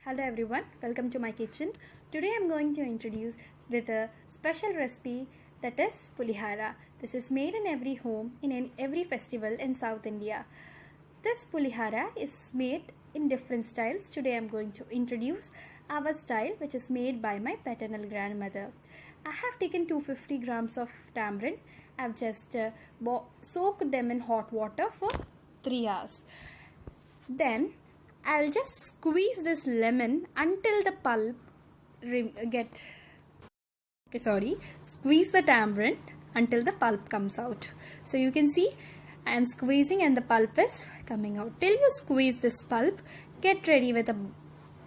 Hello everyone, welcome to my kitchen. Today I'm going to introduce with a special recipe that is pulihara. This is made in every home in every festival in South India. This pulihara is made in different styles. Today I'm going to introduce our style, which is made by my paternal grandmother. I have taken 250 grams of tamarind. I've just soaked them in hot water for 3 hours. Then I'll just squeeze this lemon until the pulp squeeze the tamarind until the pulp comes out. So you can see I am squeezing and the pulp is coming out. Till you squeeze this pulp, get ready with a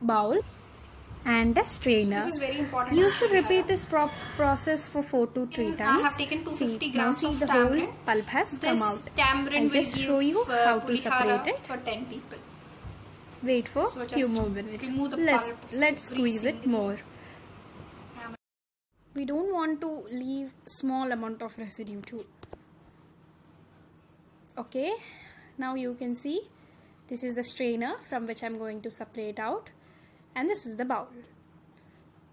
bowl and a strainer. So this is very important. You should repeat this process for 4 to 3 times. I have taken 250 grams of the tamarind. whole pulp has come out. Tamarind I'll just show you how to separate it for 10 people. Wait for a few more minutes. Let's squeeze it more. We don't want to leave small amount of residue too. Okay, now you can see this is the strainer from which I'm going to separate out, and this is the bowl.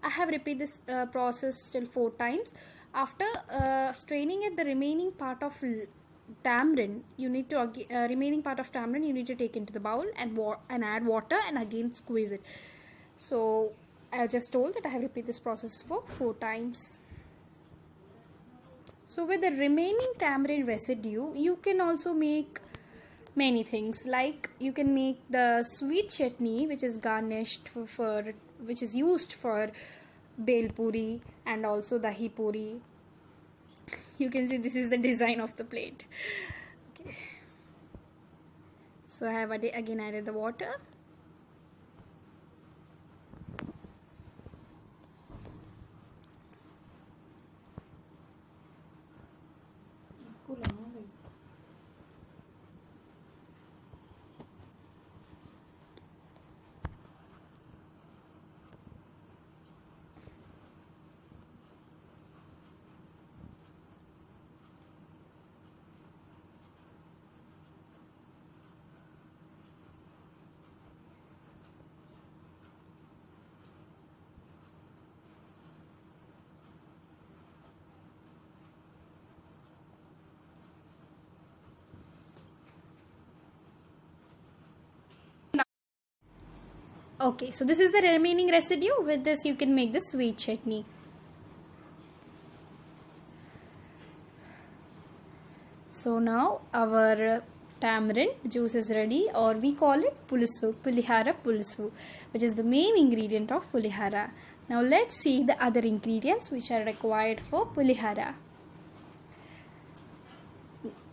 I have repeated this process till 4 times. After straining it, the remaining part of tamarind you need to take into the bowl and add water and again squeeze it. So I just told that I have repeated this process for 4 times. So with the remaining tamarind residue, you can also make many things, like you can make the sweet chutney, which is garnished which is used for bel puri and also dahi puri. You can see this is the design of the plate. Okay. So I have again added the water. Okay, so this is the remaining residue. With this you can make the sweet chutney. So now our tamarind juice is ready, or we call it pulihara pulusu, which is the main ingredient of pulihara. Now let's see the other ingredients which are required for pulihara.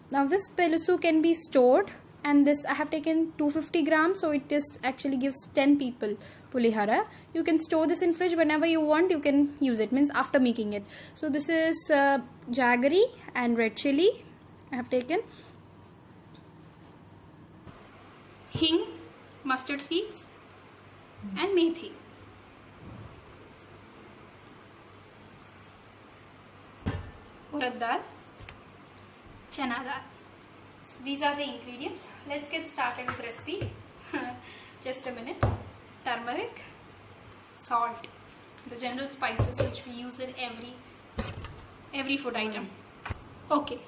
Now this pulusu can be stored, and this I have taken 250 grams, so it actually gives 10 people pulihara. You can store this in fridge whenever you want. You can use it, means after making it. So this is jaggery and red chili I have taken, hing, mustard seeds, and methi. Urad dal, chana dal. So these are the ingredients. Let's get started with recipe. Just a minute. Turmeric, salt, the general spices which we use in every food item. Okay,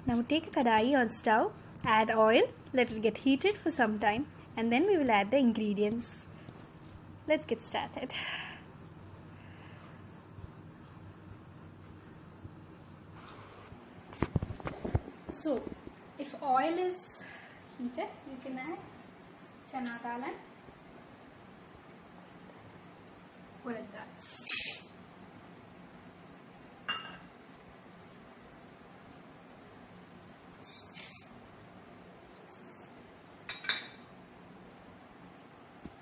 now take a kadai on stove, add oil, let it get heated for some time, and then we will add the ingredients. Let's get started. So if oil is heated, you can add chana dal and urad dal.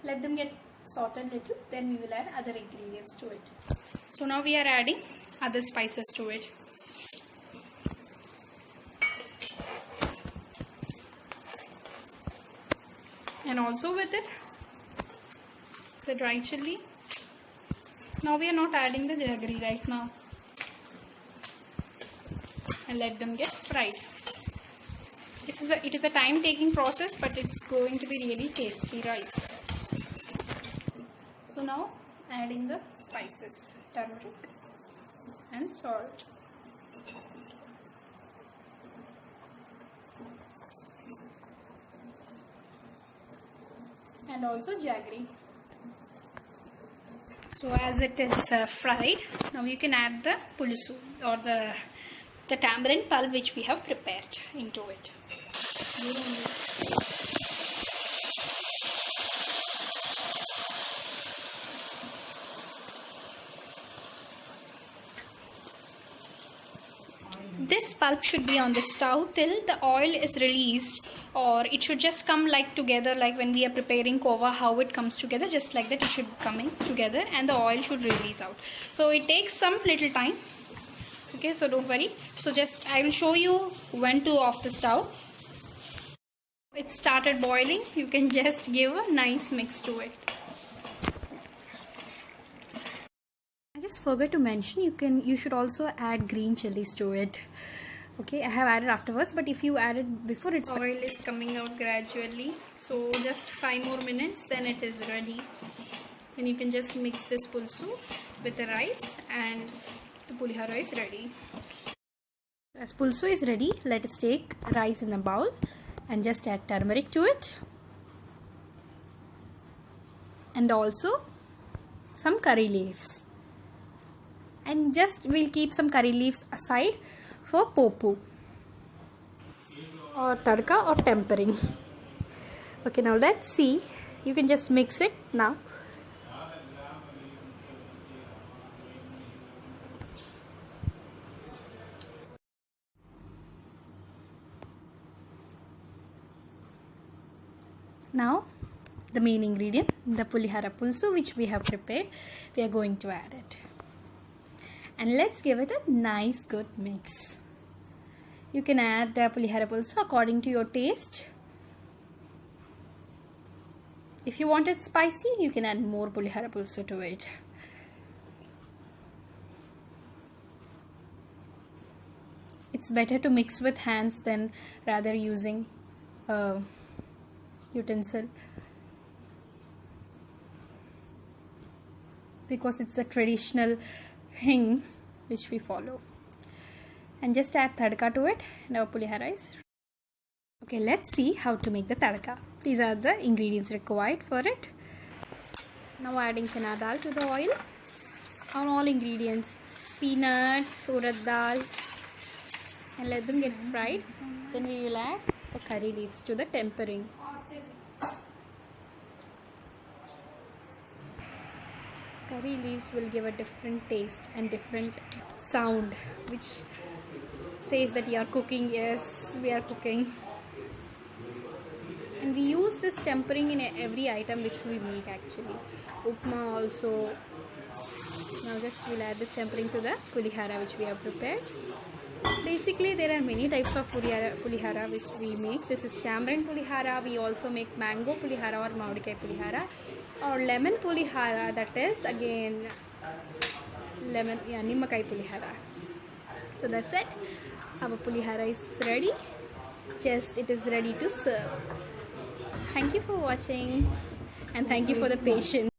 Let them get sauteed little, then we will add other ingredients to it. So now we are adding other spices to it. And also with it, the dry chili. Now we are not adding the jaggery right now. And let them get fried. it is a time taking process, but it's going to be really tasty rice. So now adding the spices, turmeric and salt. And also jaggery. So as it is fried, now you can add the pulusu or the tamarind pulp which we have prepared into it. This pulp should be on the stove till the oil is released, or it should just come like together, like when we are preparing kova, how it comes together, just like that it should coming together, and the oil should release out. So it takes some little time. Okay, so don't worry. So just I will show you when to off the stove. It started boiling. You can just give a nice mix to it. I just forgot to mention, you should also add green chilies to it. Okay, I have added afterwards, but if you add it before, its oil is coming out gradually. So just 5 more minutes, then it is ready. Then you can just mix this pulsu with the rice, and the pulihara is ready. As pulsu is ready, let us take rice in a bowl and just add turmeric to it, and also some curry leaves. And just we'll keep some curry leaves aside for popu or tadka or tempering. Okay, now let's see. You can just mix it now. Now the main ingredient, the pulihara pulsu which we have prepared, we are going to add it. And let's give it a nice good mix. You can add the pulihara pulsu according to your taste. If you want it spicy, you can add more pulihara pulsu to it. It's better to mix with hands than rather using a utensil, because it's a traditional thing which we follow. And just add tadka to it, and our pulihara is. Okay, let's see how to make the tadka. These are the ingredients required for it. Now adding chana dal to the oil. On all ingredients, peanuts, urad dal, and let them get fried. Then we will add the curry leaves to the tempering. Curry leaves will give a different taste and different sound, which says that you are cooking. Yes, we are cooking. And we use this tempering in every item which we make actually. Upma also. Now just we'll add this tempering to the pulihara which we have prepared. Basically there are many types of pulihara which we make. This is tamarind pulihara. We also make mango pulihara or maudikai pulihara, or lemon pulihara, that is again lemon, yeah, nimmakai pulihara. So that's it. Our pulihara is ready. Just it is ready to serve. Thank you for watching, and thank you for the patience.